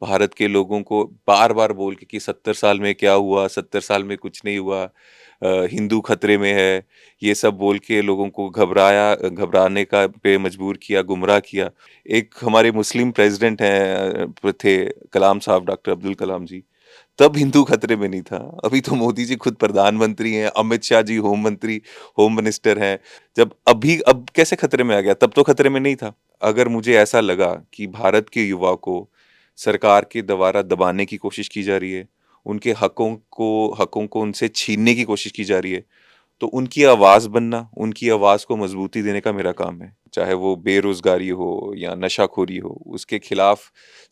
भारत के लोगों को बार-बार बोल के कि 70 साल में क्या हुआ, 70 साल में कुछ नहीं हुआ, हिंदू खतरे में है, ये सब बोल के लोगों को घबराने का पे मजबूर किया, गुमराह किया। एक हमारे मुस्लिम प्रेज़िडेंट हैं थे कलाम साहब, डॉक्टर अब्दुल कलाम जी, तब हिंदू खतरे में नहीं था। अभी तो मोदी जी खुद प्रधानमंत्री हैं, अमित शाह जी होम मिनिस्टर हैं। अब कैसे खतरे में आ गया? तब तो खतरे में नहीं था। अगर मुझे ऐसा लगा कि भारत के युवा को सरकार के द्वारा दबाने की कोशिश की जा रही है, उनके हकों को उनसे छीनने की कोशिश की जा रही है, तो उनकी आवाज़ बनना, उनकी आवाज़ को मज़बूती देने का मेरा काम है। चाहे वो बेरोज़गारी हो या नशाखोरी हो, उसके खिलाफ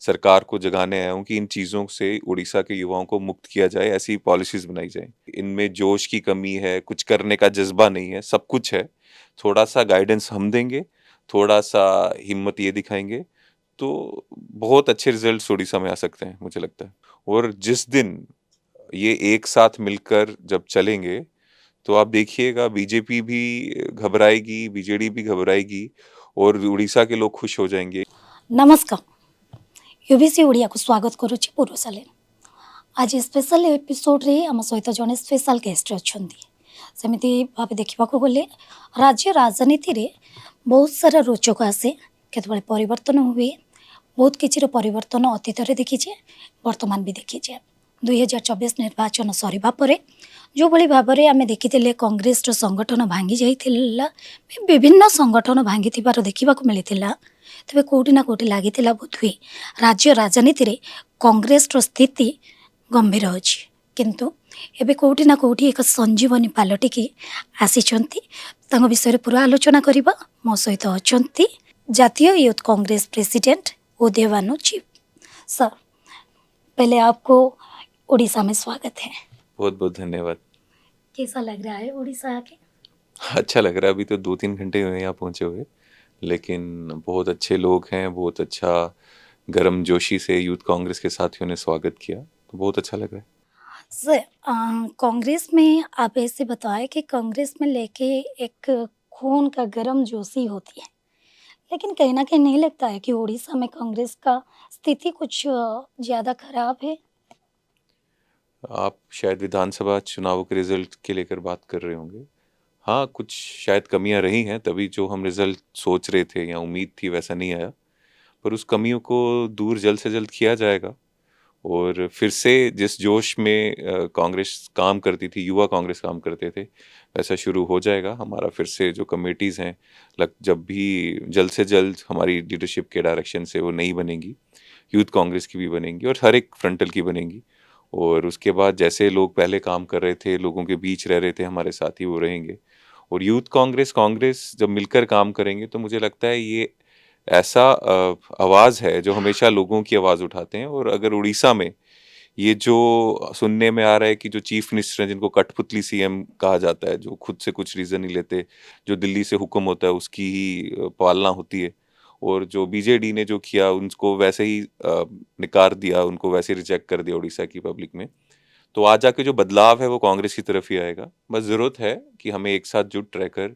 सरकार को जगाने आया हूँ कि इन चीज़ों से उड़ीसा के युवाओं को मुक्त किया जाए, ऐसी पॉलिसीज़ बनाई जाएँ। इनमें जोश की कमी है, कुछ करने का जज़्बा नहीं है, सब कुछ है। थोड़ा-सा गाइडेंस हम देंगे, थोड़ा-सा हिम्मत ये दिखाएँगे, तो बहुत अच्छे रिज़ल्ट्स उड़ीसा में आ सकते हैं, मुझे लगता है। और जिस दिन ये एक साथ मिलकर जब चलेंगे, तो आप देखिएगा बीजेपी भी घबराएगी, बीजेडी भी घबराएगी और उड़ीसा के लोग खुश हो जाएँगे। नमस्कार यूबीसी ओडिया को स्वागत करुच्ची पूर्वशाले आज स्पेशल एपिसोड रे आम सहित जड़े स्पेशल गेस्ट अच्छा सेमती भाव देखा गले राज्य राजनीति रे बहुत सारा रोचक आसे केतबेले परिवर्तन हुए बहुत किसी परिवर्तन अतीत में देखीचे वर्तमान भी देखीचे 2024 निर्वाचन सरिबा परे जो भली भाव में आम देखी कांग्रेस संगठन भांगी जाइथिला विभिन्न संगठन भांगी देखा मिलता तेज कौटिना कौटि लगी बोधहुए राज्य राजनीति रे कांग्रेस स्थिति गंभीर अच्छी किंतु एबे कौटिना कौटि एक संजीवनी पलटिकी आसीचंती विषय पूरा आलोचना करबा मो सहित अछंती जातीय youth Congress president Udaybhanu chief sir. पहले आपको उड़ीसा में स्वागत है। बहुत-बहुत धन्यवाद। कैसा लग रहा है उड़ीसा आके? अच्छा लग रहा है, अभी तो 2-3 घंटे हुए हैं यहाँ पहुँचे हुए, लेकिन बहुत अच्छे लोग हैं, बहुत अच्छा गर्मजोशी से यूथ कांग्रेस के साथियों ने स्वागत किया, तो बहुत अच्छा लग रहा है। सर कांग्रेस में आप ऐसे बताएं कि कांग्रेस में लेके एक खून का गर्म जोशी होती है, लेकिन कहीं न कहीं नहीं लगता है कि उड़ीसा में कांग्रेस का स्थिति कुछ ज़्यादा खराब है? आप शायद विधानसभा चुनावों के रिज़ल्ट के लेकर बात कर रहे होंगे। हाँ, कुछ शायद कमियाँ रही हैं, तभी जो हम रिज़ल्ट सोच रहे थे या उम्मीद थी वैसा नहीं आया, पर उस कमियों को दूर जल्द से जल्द किया जाएगा। और फिर से जिस जोश में कांग्रेस काम करती थी, युवा कांग्रेस काम करते थे, वैसा शुरू हो जाएगा। हमारा फिर से जो कमिटीज़ हैं, जब भी जल्द से जल्द हमारी लीडरशिप के डायरेक्शन से वो नई बनेंगी, यूथ कांग्रेस की भी बनेंगी और हर एक फ्रंटल की बनेंगी। और उसके बाद जैसे लोग पहले काम कर रहे थे, लोगों के बीच रह रहे थे, हमारे साथी वो रहेंगे। और यूथ कांग्रेस, कांग्रेस जब मिलकर काम करेंगे, तो मुझे लगता है ये ऐसा आवाज़ है जो हमेशा लोगों की आवाज़ उठाते हैं। और अगर उड़ीसा में ये जो सुनने में आ रहा है कि जो चीफ मिनिस्टर हैं, जिनको कठपुतली सीएम कहा जाता है, जो खुद से कुछ रीज़न नहीं लेते, जो दिल्ली से हुक्म होता है उसकी ही पालना होती है, और जो बीजेडी ने जो किया उनको वैसे ही निकार दिया, उनको वैसे ही रिजेक्ट कर दिया उड़ीसा की पब्लिक में। तो आज जाके जो बदलाव है वो कांग्रेस की तरफ ही आएगा। बस ज़रूरत है कि हमें एक साथ जुट रहकर,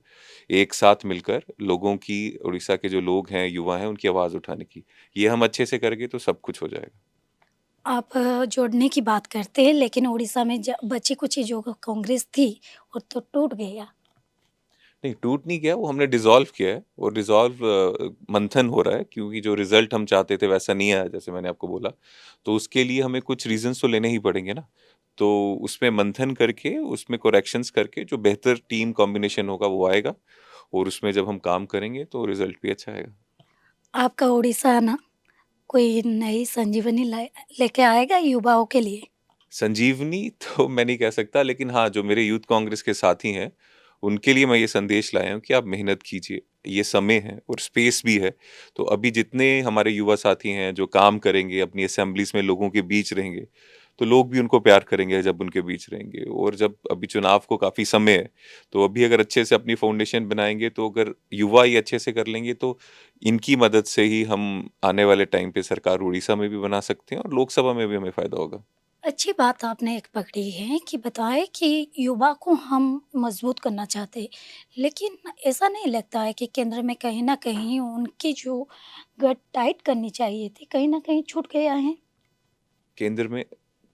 एक साथ मिलकर लोगों की, उड़ीसा के जो लोग हैं, युवा हैं, उनकी आवाज़ उठाने की। ये हम अच्छे से करेंगे तो सब कुछ हो जाएगा। आप जोड़ने की बात करते हैं, लेकिन उड़ीसा में बची-कुची जो कांग्रेस थी, वो तो टूट गया। नहीं, टूट नहीं गया, वो हमने डिसॉल्व किया है और मंथन हो रहा है, क्योंकि जो रिज़ल्ट हम चाहते थे वैसा नहीं आया, जैसे मैंने आपको बोला। तो उसके लिए हमें कुछ रीज़न्स तो लेने ही पड़ेंगे ना। तो उसमें मंथन करके, उसमें करेक्शंस करके जो बेहतर टीम कॉम्बिनेशन होगा वो आएगा, और उसमें जब हम काम करेंगे तो रिज़ल्ट भी अच्छा आएगा। आपका उड़ीसा आना कोई नई संजीवनी लेके आएगा युवाओं के लिए? संजीवनी तो मैं नहीं कह सकता, लेकिन हाँ, जो मेरे यूथ कांग्रेस के साथी हैं, उनके लिए मैं ये संदेश लाया हूँ कि आप मेहनत कीजिए। ये समय है और स्पेस भी है। तो अभी जितने हमारे युवा साथी हैं जो काम करेंगे, अपनी असेंबलीज़ में लोगों के बीच रहेंगे, तो लोग भी उनको प्यार करेंगे जब उनके बीच रहेंगे। और जब अभी चुनाव को काफ़ी समय है, तो अभी अगर अच्छे से अपनी फाउंडेशन बनाएँगे, तो अगर युवा ये अच्छे से कर लेंगे, तो इनकी मदद से ही हम आने वाले टाइम पे सरकार उड़ीसा में भी बना सकते हैं और लोकसभा में भी हमें फ़ायदा होगा। अच्छी बात आपने एक पकड़ी है कि बताएं कि युवा को हम मजबूत करना चाहते हैं, लेकिन ऐसा नहीं लगता है कि केंद्र में कहीं न कहीं उनकी जो गट टाइट करनी चाहिए थी, कहीं न कहीं छूट गया है? केंद्र में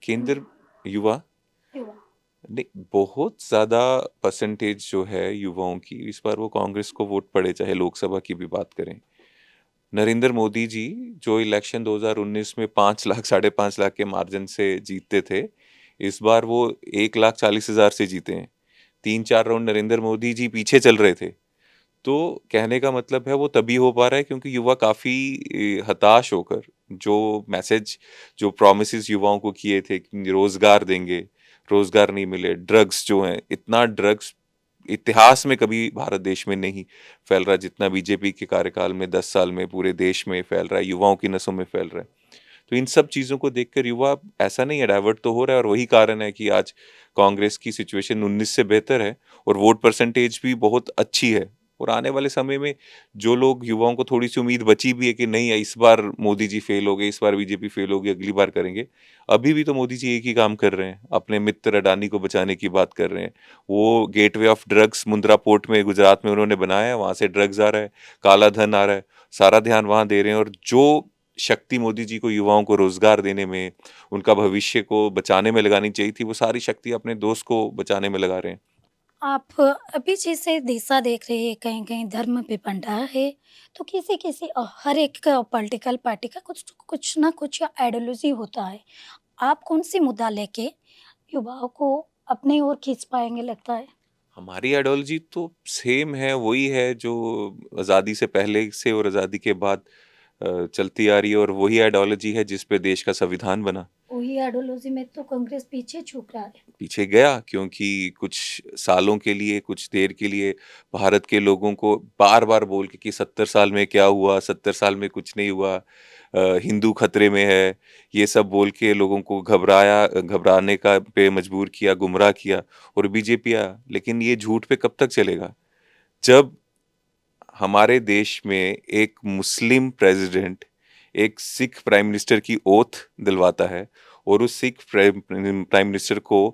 केंद्र युवा युवा नहीं, बहुत ज़्यादा परसेंटेज जो है युवाओं की इस बार वो कांग्रेस को वोट पड़े, चाहे लोकसभा की भी बात करें। नरेंद्र मोदी जी जो इलेक्शन 2019 में 5 लाख 5.5 लाख के मार्जिन से जीतते थे, इस बार वो 1,40,000 से जीते हैं। 3-4 राउंड नरेंद्र मोदी जी पीछे चल रहे थे। तो कहने का मतलब है वो तभी हो पा रहा है क्योंकि युवा काफ़ी हताश होकर जो मैसेज, जो प्रॉमिसेस युवाओं को किए थे कि रोजगार देंगे, रोजगार नहीं मिले, ड्रग्स जो हैं, इतना ड्रग्स इतिहास में कभी भारत देश में नहीं फैल रहा जितना बीजेपी के कार्यकाल में 10 साल में पूरे देश में फैल रहा है, युवाओं की नसों में फैल रहा है। तो इन सब चीज़ों को देखकर युवा ऐसा नहीं है, डाइवर्ट तो हो रहा है, और वही कारण है कि आज कांग्रेस की सिचुएशन 19 से बेहतर है और वोट परसेंटेज भी बहुत अच्छी है। और आने वाले समय में जो लोग, युवाओं को थोड़ी सी उम्मीद बची भी है कि नहीं इस बार मोदी जी फेल हो गए, इस बार बीजेपी फेल होगी, अगली बार करेंगे। अभी भी तो मोदी जी एक ही काम कर रहे हैं, अपने मित्र अडानी को बचाने की बात कर रहे हैं। वो gateway of drugs Mundra port में गुजरात में उन्होंने बनाया है, वहां से ड्रग्स आ रहा है, काला धन आ रहा है, सारा ध्यान वहां दे रहे हैं। और जो शक्ति मोदी जी को युवाओं को रोजगार देने में, उनका भविष्य को बचाने में लगानी चाहिए थी, वो सारी शक्ति अपने दोस्त को बचाने में लगा रहे हैं। आप अभी जैसे दिशा देख रहे हैं कहीं कहीं धर्म पे बंटा है तो किसी किसी हर एक पॉलिटिकल पार्टी का कुछ कुछ ना कुछ आइडियोलॉजी होता है। आप कौन सी मुद्दा लेके युवाओं को अपने ओर खींच पाएंगे लगता है? हमारी आइडियोलॉजी तो सेम है, वही है जो आज़ादी से पहले से और आज़ादी के बाद चलती आ रही है, और वही आइडियोलॉजी है जिस पे देश का संविधान बना। वही आइडियोलॉजी में तो कांग्रेस पीछे छूट रहा है। पीछे गया क्योंकि कुछ सालों के लिए, कुछ देर के लिए भारत के लोगों को बार बार बोल के कि 70 साल में क्या हुआ, 70 साल में कुछ नहीं हुआ, हिंदू खतरे में है, ये सब बोल के लोगों को घबराया, घबराने का पे मजबूर किया, गुमराह किया, और बीजेपी आया। लेकिन ये झूठ पे कब तक चलेगा? जब हमारे देश में एक मुस्लिम प्रेसिडेंट एक सिख प्राइम मिनिस्टर की ओथ दिलवाता है, और उस सिख प्राइम प्राइम मिनिस्टर को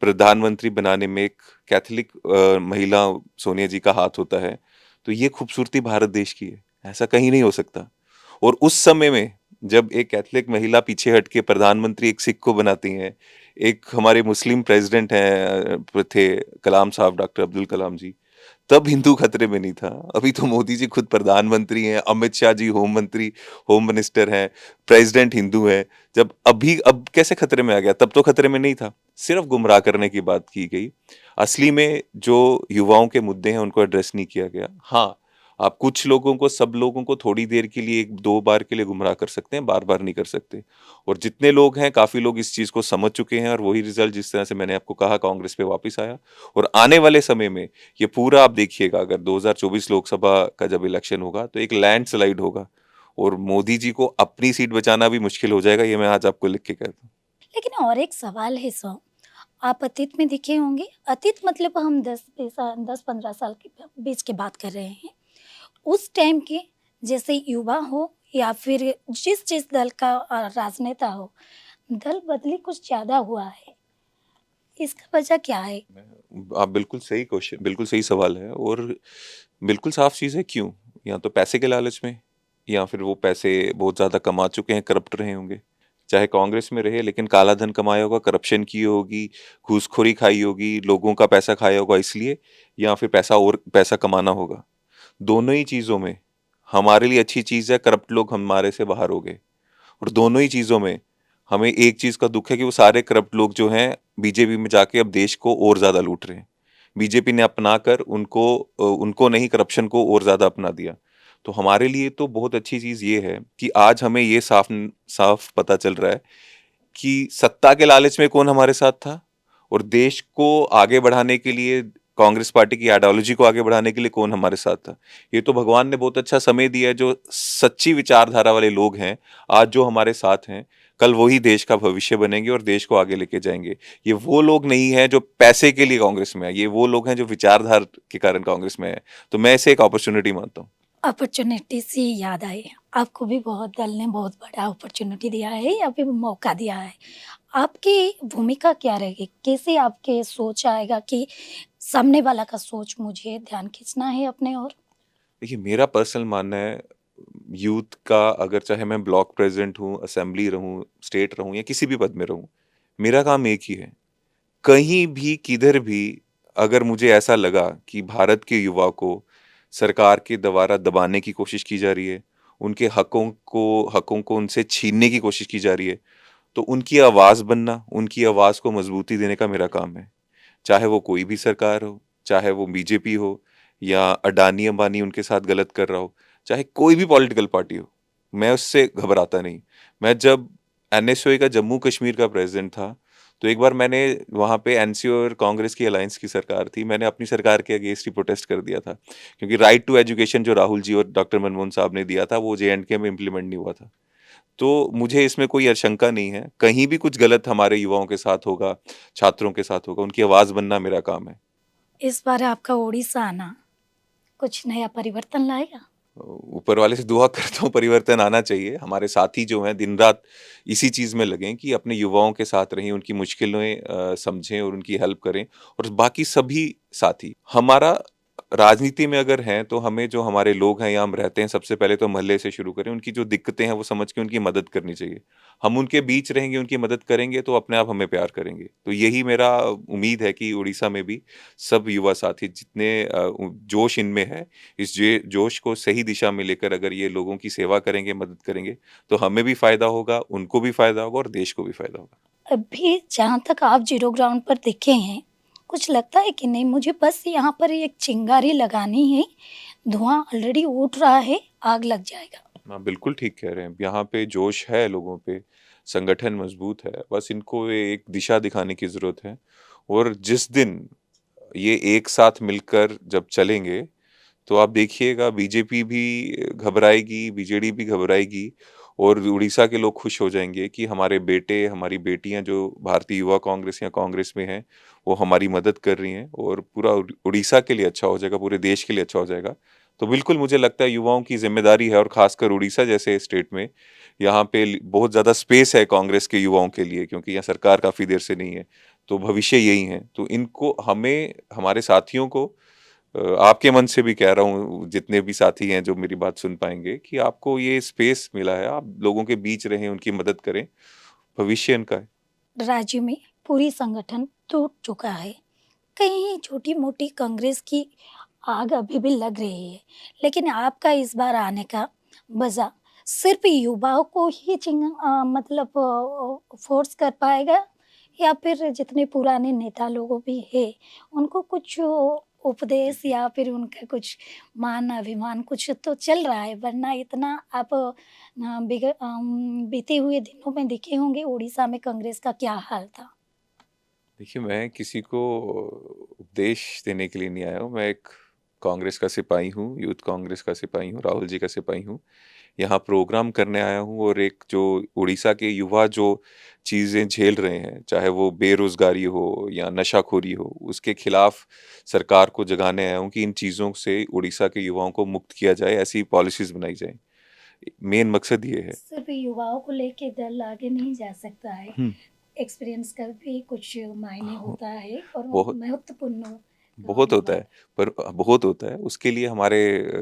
प्रधानमंत्री बनाने में एक कैथोलिक महिला सोनिया जी का हाथ होता है, तो ये खूबसूरती भारत देश की है, ऐसा कहीं नहीं हो सकता। और उस समय में जब एक कैथोलिक महिला पीछे हट के प्रधानमंत्री एक सिख को बनाती हैं, एक हमारे मुस्लिम प्रेसिडेंट हैं थे कलाम साहब, डॉक्टर अब्दुल कलाम जी, तब हिंदू खतरे में नहीं था। अभी तो मोदी जी खुद प्रधानमंत्री हैं, अमित शाह जी होम मंत्री, होम मिनिस्टर हैं, प्रेसिडेंट हिंदू हैं। जब अभी अब कैसे खतरे में आ गया? तब तो खतरे में नहीं था, सिर्फ गुमराह करने की बात की गई। असली में जो युवाओं के मुद्दे हैं उनको एड्रेस नहीं किया गया। हाँ, आप कुछ लोगों को, सब लोगों को थोड़ी देर के लिए, एक दो बार के लिए गुमराह कर सकते हैं, बार बार नहीं कर सकते। और जितने लोग हैं, काफी लोग इस चीज को समझ चुके हैं, और वही रिजल्ट जिस तरह से मैंने आपको कहा कांग्रेस पे वापस आया। और आने वाले समय में ये पूरा आप देखिएगा, अगर 2024 लोकसभा का जब इलेक्शन होगा तो एक लैंडस्लाइड होगा, और मोदी जी को अपनी सीट बचाना भी मुश्किल हो जाएगा, ये मैं आज आपको लिख के कहता हूँ। लेकिन और एक सवाल है सर, आप अतीत में दिखे होंगे, अतीत मतलब हम 10-15 साल के बीच की बात कर रहे हैं। उस टाइम के जैसे युवा हो या फिर जिस जिस दल का राजनेता हो, दल बदली कुछ ज़्यादा हुआ है। इसका वजह क्या है? आप बिल्कुल सही क्वेश्चन, बिल्कुल सही सवाल है, और बिल्कुल साफ चीज़ है। क्यों? या तो पैसे के लालच में, या फिर वो पैसे बहुत ज़्यादा कमा चुके हैं, करप्ट रहे होंगे। चाहे कांग्रेस में रहे लेकिन काला धन कमाया होगा, करप्शन की होगी, घूसखोरी खाई होगी, लोगों का पैसा खाया होगा इसलिए, या फिर पैसा और पैसा कमाना होगा। दोनों ही चीज़ों में हमारे लिए अच्छी चीज़ है, करप्ट लोग हमारे से बाहर हो गए। और दोनों ही चीज़ों में हमें एक चीज़ का दुख है कि वो सारे करप्ट लोग जो हैं बीजेपी में जाके अब देश को और ज़्यादा लूट रहे हैं। बीजेपी ने अपना कर उनको नहीं, करप्शन को और ज़्यादा अपना दिया। तो हमारे लिए तो बहुत अच्छी चीज़ ये है कि आज हमें ये साफ साफ पता चल रहा है कि सत्ता के लालच में कौन हमारे साथ था, और देश को आगे बढ़ाने के लिए, कांग्रेस पार्टी की आइडियोलॉजी को आगे बढ़ाने के लिए कौन हमारे साथ था। ये तो भगवान ने बहुत अच्छा समय दिया है, जो सच्ची विचारधारा वाले लोग हैं आज जो हमारे साथ हैं, कल वही देश का भविष्य बनेंगे और देश को आगे लेके जाएंगे। ये वो लोग नहीं है जो पैसे के लिए कांग्रेस में है, ये वो लोग हैं जो विचारधारा के कारण कांग्रेस में है। तो मैं इसे एक अपॉर्चुनिटी मानता हूँ। अपॉर्चुनिटी से याद आई, आपको भी बहुत दल ने बहुत बड़ा अपॉर्चुनिटी दिया है या फिर मौका दिया है। आपकी भूमिका क्या रहेगी? कैसे आपके सोच आएगा कि सामने वाला का सोच मुझे ध्यान खींचना है अपने ओर? देखिए, मेरा पर्सनल मानना है, यूथ का, अगर चाहे मैं ब्लॉक प्रेसिडेंट हूँ, असेंबली रहूँ, स्टेट रहूँ या किसी भी पद में रहूँ, मेरा काम एक ही है। कहीं भी, किधर भी अगर मुझे ऐसा लगा कि भारत के युवा को सरकार के द्वारा दबाने की कोशिश की जा रही है, उनके हकों को उनसे छीनने की कोशिश की जा रही है, तो उनकी आवाज़ बनना, उनकी आवाज़ को मजबूती देने का मेरा काम है। चाहे वो कोई भी सरकार हो, चाहे वो बीजेपी हो या अडानी-अंबानी उनके साथ गलत कर रहा हो, चाहे कोई भी पॉलिटिकल पार्टी हो, मैं उससे घबराता नहीं। मैं जब एनएसयूआई का जम्मू कश्मीर का प्रेज़िडेंट था, तो एक बार मैंने वहाँ पे एनसी और कांग्रेस की अलायंस की सरकार थी, मैंने अपनी सरकार के अगेंस्ट ही प्रोटेस्ट कर दिया था। क्योंकि राइट टू एजुकेशन जो राहुल जी और डॉक्टर मनमोहन साहब ने दिया था, वो जे-एंड-के में इम्प्लीमेंट नहीं हुआ था। तो मुझे इसमें कोई आशंका नहीं है, कहीं भी कुछ गलत हमारे युवाओं के साथ होगा, छात्रों के साथ होगा, उनकी आवाज़ बनना मेरा काम है। इस बार आपका उड़ीसा आना कुछ नया परिवर्तन लाएगा? ऊपर वाले से दुआ करता हूँ परिवर्तन आना चाहिए। हमारे साथी जो हैं दिन-रात इसी चीज़ में लगे हैं कि अपने युवाओं के साथ रहें, उनकी मुश्किलें समझें और उनकी हेल्प करें और बाकी सभी साथी। हमारा राजनीति में अगर हैं, तो हमें जो हमारे लोग हैं या हम रहते हैं, सबसे पहले तो मोहल्ले से शुरू करें। उनकी जो दिक्कतें हैं, वो समझ के उनकी मदद करनी चाहिए। हम उनके बीच रहेंगे, उनकी मदद करेंगे, तो अपने आप हमें प्यार करेंगे। तो यही मेरा उम्मीद है कि उड़ीसा में भी सब युवा साथी जितने जोश इनमें है, इस जोश को सही दिशा में लेकर अगर ये लोगों की सेवा करेंगे, मदद करेंगे, तो हमें भी फ़ायदा होगा, उनको भी फ़ायदा होगा और देश को भी फ़ायदा होगा। अभी जहाँ तक आप ज़ीरो ग्राउंड पर दिखे हैं, कुछ लगता है कि नहीं मुझे बस यहाँ पर एक चिंगारी लगानी है, धुआँ ऑलरेडी उठ रहा है, आग लग जाएगा? हाँ, बिल्कुल ठीक कह रहे हैं। यहाँ पे जोश है लोगों पे, संगठन मज़बूत है, बस इनको एक दिशा दिखाने की ज़रूरत है और जिस दिन ये एक साथ मिलकर जब चलेंगे, तो आप देखिएगा बीजेपी भी घबराएगी, बीजेडी भी घबराएगी और उड़ीसा के लोग खुश हो जाएँगे कि हमारे बेटे, हमारी बेटियाँ जो भारतीय युवा कांग्रेस या कांग्रेस में हैं, वो हमारी मदद कर रही हैं और पूरा उड़ीसा के लिए अच्छा हो जाएगा, पूरे देश के लिए अच्छा हो जाएगा। तो बिल्कुल मुझे लगता है युवाओं की ज़िम्मेदारी है और ख़ासकर उड़ीसा जैसे स्टेट में, यहाँ पे बहुत ज़्यादा स्पेस है कांग्रेस के युवाओं के लिए क्योंकि यहाँ सरकार काफ़ी देर से नहीं है, तो भविष्य यही है। तो इनको हमें, हमारे साथियों को आपके मन से भी कह रहा हूँ, जितने भी साथी हैं जो मेरी बात सुन पाएँगे कि आपको ये स्पेस मिला है, आप लोगों के बीच रहें, उनकी मदद करें, भविष्य इनका है। राज्य में पूरी संगठन टूट चुका है। कहीं छोटी-मोटी कांग्रेस की आग अभी भी लग रही है, लेकिन आपका इस बार आने का वजह सिर्फ़ युवाओं को ही मतलब फ़ोर्स कर पाएगा या फिर जितने पुराने नेता लोगों भी हैं, उनको कुछ उपदेश या फिर उनका कुछ मान-अभिमान कुछ तो चल रहा है, वरना इतना आप बीते हुए दिनों में देखे होंगे उड़ीसा में कांग्रेस का क्या हाल था। देखिए, मैं किसी को उपदेश देने के लिए नहीं आया हूँ, मैं एक कांग्रेस का सिपाही हूँ, यूथ कांग्रेस का सिपाही हूँ, राहुल जी का सिपाही हूँ। यहाँ प्रोग्राम करने आया हूँ और एक जो उड़ीसा के युवा जो चीज़ें झेल रहे हैं, चाहे वो बेरोज़गारी हो या नशाखोरी हो, उसके खिलाफ सरकार को जगाने आया हूँ कि इन चीज़ों से उड़ीसा के युवाओं को मुक्त किया जाए, ऐसी पॉलिसीज़ बनाई जाएँ। मेन मकसद ये है। सिर्फ युवाओं को लेके दल आगे नहीं जा सकता है। हुँ। एक्सपीरियंस का भी कुछ मायने हाँ, होता है और वो बहुत महत्वपूर्ण बहुत होता निभाता है, पर बहुत होता है, उसके लिए हमारे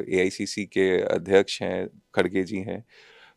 एआईसीसी के अध्यक्ष हैं, खड़गे जी हैं,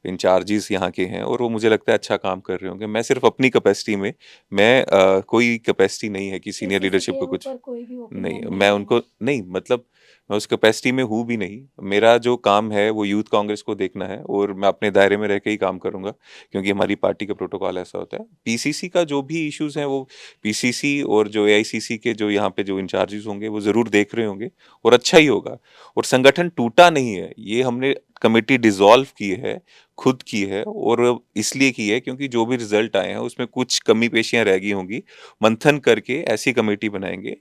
इंचार्जेस यहाँ के हैं और वो मुझे लगता है अच्छा काम कर रहे होंगे। मैं सिर्फ़ अपनी कैपेसिटी में, मैं कोई कैपेसिटी नहीं है कि सीनियर किसी लीडरशिप के को कुछ ऊपर कोई भी नहीं, ओपिनियन मैं नहीं है। उनको नहीं, मतलब मैं उस कैपेसिटी में हूँ भी नहीं। मेरा जो काम है वो यूथ कांग्रेस को देखना है और मैं अपने दायरे में रह के ही काम करूँगा, क्योंकि हमारी पार्टी का प्रोटोकॉल ऐसा होता है। पीसीसी का जो भी इश्यूज़ हैं वो पीसीसी और जो एआईसीसी के जो यहाँ पे जो इंचार्जेस होंगे वो ज़रूर देख रहे होंगे और अच्छा ही होगा। और संगठन टूटा नहीं है, ये हमने कमिटी डिसॉल्व की है, खुद की है और इसलिए की है क्योंकि जो भी रिज़ल्ट आए हैं उसमें कुछ कमी-पेशियाँ रह गई होंगी। मंथन करके ऐसी कमेटी बनाएँगे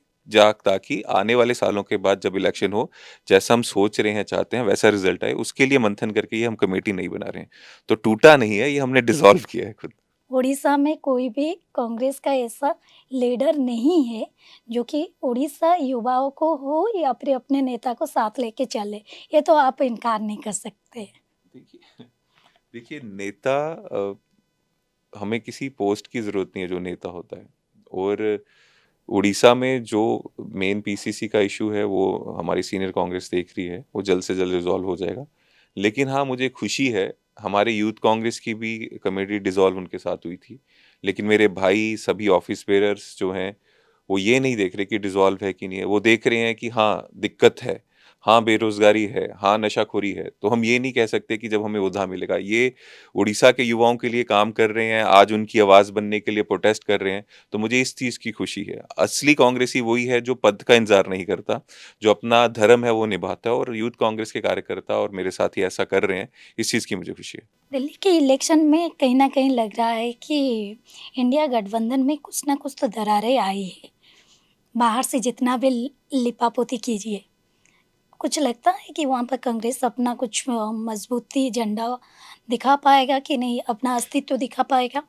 ताकि आने वाले सालों के बाद जब इलेक्शन हो, जैसा हम सोच रहे हैं, चाहते हैं, वैसा रिज़ल्ट आए, उसके लिए मंथन करके ये हम कमेटी नहीं बना रहे हैं। तो टूटा नहीं है, ये हमने डिसॉल्व किया है खुद। उड़ीसा में कोई भी कांग्रेस का ऐसा लीडर नहीं है जो कि उड़ीसा युवाओं को हो या फिर अपने नेता को साथ लेके चले। ये तो आप इनकार नहीं कर सकते। देखिए देखिए नेता हमें किसी पोस्ट की ज़रूरत नहीं है जो नेता होता है और उड़ीसा में जो मेन पीसीसी का इश्यू है वो हमारी सीनियर कांग्रेस देख रही है, वो जल्द से जल्द रिज़ॉल्व हो जाएगा। लेकिन हाँ, मुझे खुशी है, हमारे यूथ कांग्रेस की भी कमेटी डिसॉल्व उनके साथ हुई थी। लेकिन मेरे भाई, सभी ऑफिस बेयरर्स जो हैं, वो ये नहीं देख रहे कि डिसॉल्व है कि नहीं है, वो देख रहे हैं कि हाँ, दिक्कत है, हाँ, बेरोज़गारी है, हाँ, नशाखोरी है। तो हम ये नहीं कह सकते कि जब हमें ओहदा मिलेगा। ये उड़ीसा के युवाओं के लिए काम कर रहे हैं, आज उनकी आवाज़ बनने के लिए प्रोटेस्ट कर रहे हैं, तो मुझे इस चीज़ की खुशी है। असली कांग्रेसी वही है जो पद का इंतज़ार नहीं करता, जो अपना धर्म है वो निभाता है, और यूथ कांग्रेस के कार्यकर्ता और मेरे साथी ऐसा कर रहे हैं, इस चीज़ की मुझे खुशी है। दिल्ली के इलेक्शन में कहीं न कहीं लग रहा है कि इंडिया गठबंधन में कुछ न कुछ तो दरारें आई है। बाहर से जितना भी लिपापोती कीजिए, कुछ लगता है कि वहाँ पर कांग्रेस अपना कुछ मज़बूती झंडा दिखा पाएगा कि नहीं, अपना अस्तित्व दिखा पाएगा?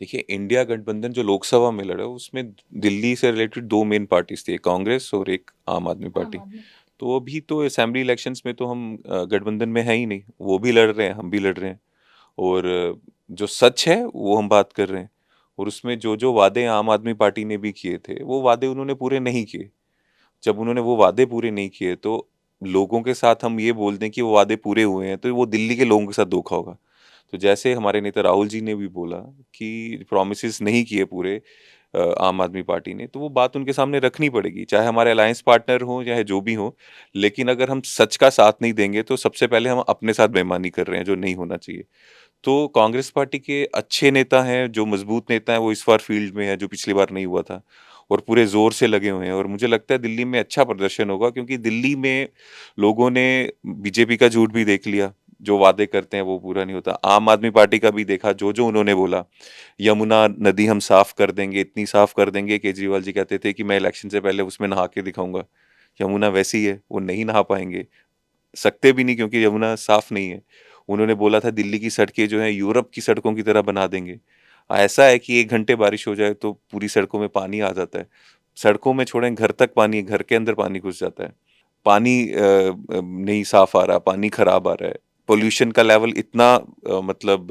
देखिए, इंडिया गठबंधन जो लोकसभा में लड़ा, उसमें दिल्ली से रिलेटेड 2 मेन पार्टीज़ थी, एक कांग्रेस और एक आम आदमी आम पार्टी। आदमी। तो अभी तो असेंबली इलेक्शंस में तो हम गठबंधन में हैं ही नहीं। वो भी लड़ रहे हैं, हम भी लड़ रहे हैं, और जो सच है, वो हम बात कर रहे हैं। और उसमें जो-जो वादे आम आदमी पार्टी ने भी किए थे, वो वादे उन्होंने पूरे नहीं किए। जब उन्होंने वो वादे पूरे नहीं किए, तो लोगों के साथ हम ये बोल दें कि वो वादे पूरे हुए हैं, तो वो दिल्ली के लोगों के साथ धोखा होगा। तो जैसे हमारे नेता राहुल जी ने भी बोला कि प्रॉमिसेस नहीं किए पूरे आम आदमी पार्टी ने, तो वो बात उनके सामने रखनी पड़ेगी, चाहे हमारे अलायंस पार्टनर हों, चाहे जो भी हों। लेकिन अगर हम सच का साथ नहीं देंगे, तो सबसे पहले हम अपने साथ बेईमानी कर रहे हैं, जो नहीं होना चाहिए। तो कांग्रेस पार्टी के अच्छे नेता हैं, जो मजबूत नेता हैं, वो इस बार फील्ड में है, जो पिछली बार नहीं हुआ था, और पूरे ज़ोर से लगे हुए हैं, और मुझे लगता है दिल्ली में अच्छा प्रदर्शन होगा, क्योंकि दिल्ली में लोगों ने बीजेपी का झूठ भी देख लिया, जो वादे करते हैं वो पूरा नहीं होता। आम आदमी पार्टी का भी देखा, जो-जो उन्होंने बोला, यमुना नदी हम साफ कर देंगे, इतनी साफ कर देंगे, केजरीवाल जी कहते थे कि मैं इलेक्शन से पहले उसमें नहा के दिखाऊँगा। यमुना वैसी है, वो नहीं नहा पाएँगे, सकते भी नहीं, क्योंकि यमुना साफ नहीं है। उन्होंने बोला था दिल्ली की सड़कें जो हैं यूरोप की सड़कों की तरह बना देंगे। ऐसा है कि 1 घंटे बारिश हो जाए तो पूरी सड़कों में पानी आ जाता है। सड़कों में छोड़ें, घर तक पानी, घर के अंदर पानी घुस जाता है। पानी नहीं साफ आ रहा, पानी खराब आ रहा है। पॉल्यूशन का लेवल इतना मतलब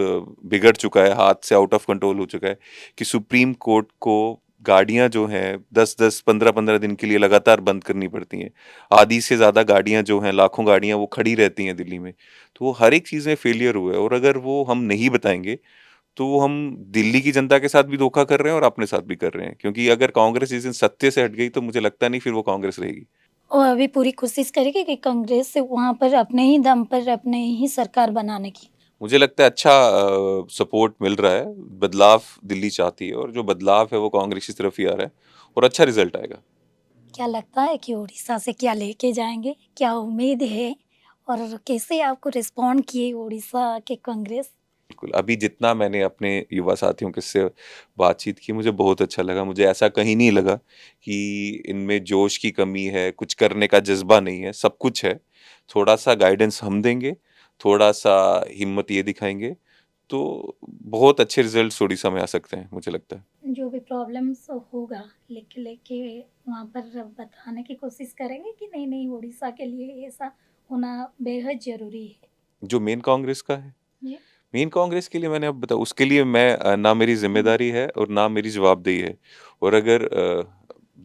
बिगड़ चुका है, हाथ से आउट ऑफ कंट्रोल हो चुका है कि सुप्रीम कोर्ट को गाड़ियाँ जो हैं 10-10, 15-15 दिन के लिए लगातार बंद करनी पड़ती हैं। आधी से ज़्यादा गाड़ियाँ जो हैं, लाखों गाड़ियाँ वो खड़ी रहती हैं दिल्ली में। तो वो हर एक चीज़ में फेलियर हुआ है, और अगर वो हम नहीं बताएँगे, तो वो हम दिल्ली की जनता के साथ भी धोखा कर रहे हैं और अपने साथ भी कर रहे हैं। क्योंकि अगर कांग्रेस इस दिन सत्य से हट गई, तो मुझे लगता नहीं फिर वो कांग्रेस रहेगी। और अभी पूरी कोशिश करेगी कि कांग्रेस से वहाँ पर अपने ही दम पर अपने ही सरकार बनाने की। मुझे लगता है अच्छा सपोर्ट मिल रहा है, बदलाव दिल्ली चाहती है, और जो बदलाव है वो कांग्रेस की तरफ ही आ रहा है, और अच्छा रिज़ल्ट आएगा। क्या लगता है कि उड़ीसा से क्या लेके जाएँगे? क्या उम्मीद है? और कैसे आपको रिस्पॉन्ड किए उड़ीसा के कांग्रेस? बिल्कुल, अभी जितना मैंने अपने युवा साथियों के से बातचीत की, मुझे बहुत अच्छा लगा। मुझे ऐसा कहीं नहीं लगा कि इनमें जोश की कमी है, कुछ करने का जज़्बा नहीं है, सब कुछ है। थोड़ा-सा गाइडेंस हम देंगे, थोड़ा-सा हिम्मत ये दिखाएँगे, तो बहुत अच्छे रिज़ल्ट्स उड़ीसा में आ सकते हैं, मुझे लगता है। जो भी प्रॉब्लम्स होगा लेके लेके वहाँ पर बताने की कोशिश करेंगे कि नहीं, नहीं उड़ीसा के लिए ऐसा होना बेहद ज़रूरी है? जो मेन कांग्रेस का है, जी। मेन कांग्रेस के लिए मैंने अब बता उसके लिए मैं ना मेरी हुँ। ज़िम्मेदारी है और ना मेरी जवाबदेही है। और अगर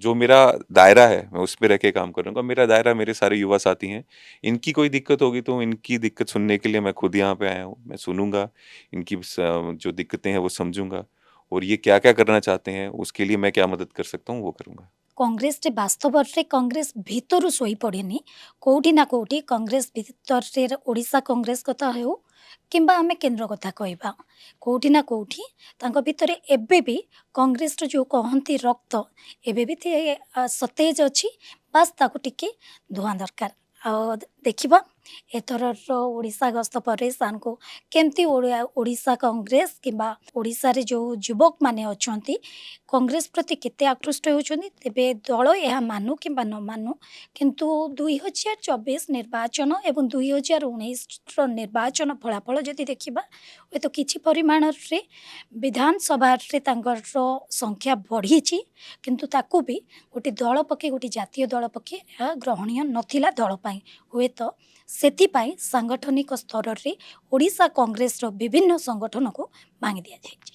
जो मेरा दायरा है, मैं उसमें रह के काम करूँगा। मेरा दायरा मेरे सारे युवा साथी हैं। इनकी कोई दिक्कत होगी, तो इनकी दिक्कत सुनने के लिए मैं खुद यहाँ पे आया हूँ। मैं सुनूँगा, इनकी जो दिक्कतें हैं वो समझूँगा, और ये क्या-क्या करना चाहते हैं, उसके लिए मैं क्या मदद कर सकता हूँ, वो करूँगा। କଂଗ୍ରେସରେ ବାସ୍ତବରେ କଂଗ୍ରେସ ଭିତରୁ ଶୋଇପଡ଼ିନି। କୋଉଠି ନା କୋଉଠି କଂଗ୍ରେସ ଭିତରେ ଓଡ଼ିଶା କଂଗ୍ରେସ କଥା ହେଉ କିମ୍ବା ଆମେ କେନ୍ଦ୍ର କଥା କହିବା, କୋଉଠି ନା କୋଉଠି ତାଙ୍କ ଭିତରେ ଏବେ ବି କଂଗ୍ରେସର ଯୋଉ କହନ୍ତି ରକ୍ତ ଏବେ ବି ସତେଜ ଅଛି। ବାସ୍ ତାକୁ ଟିକେ ଧୂଆଁ ଦରକାର। ଆଉ ଦେଖିବା ଏଥରର ଓଡ଼ିଶା ଗସ୍ତ ପରେ ସାର୍‌ଙ୍କୁ କେମିତି ଓଡ଼ିଶା କଂଗ୍ରେସ କିମ୍ବା ଓଡ଼ିଶାରେ ଯୋଉ ଯୁବକମାନେ ଅଛନ୍ତି କଂଗ୍ରେସ ପ୍ରତି କେତେ ଆକୃଷ୍ଟ ହେଉଛନ୍ତି। ତେବେ ଦଳ ଏହା ମାନୁ କିମ୍ବା ନ ମାନୁ, କିନ୍ତୁ 2024 ନିର୍ବାଚନ ଏବଂ 2019ର ନିର୍ବାଚନ ଫଳାଫଳ ଯଦି ଦେଖିବା, ହୁଏତ କିଛି ପରିମାଣରେ ବିଧାନସଭାରେ ତାଙ୍କର ସଂଖ୍ୟା ବଢ଼ିଛି, କିନ୍ତୁ ତାକୁ ବି ଗୋଟେ ଦଳ ପକ୍ଷେ, ଗୋଟେ ଜାତୀୟ ଦଳ ପକ୍ଷେ ଏହା ଗ୍ରହଣୀୟ ନଥିଲା ଦଳ ପାଇଁ। ହୁଏତ ସେଥିପାଇଁ ସାଂଗଠନିକ ସ୍ତରରେ ଓଡ଼ିଶା କଂଗ୍ରେସର ବିଭିନ୍ନ ସଂଗଠନକୁ ଭାଙ୍ଗି ଦିଆଯାଇଛି।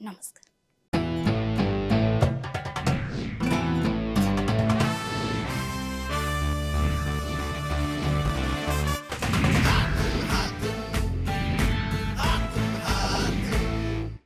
ନମସ୍କାର।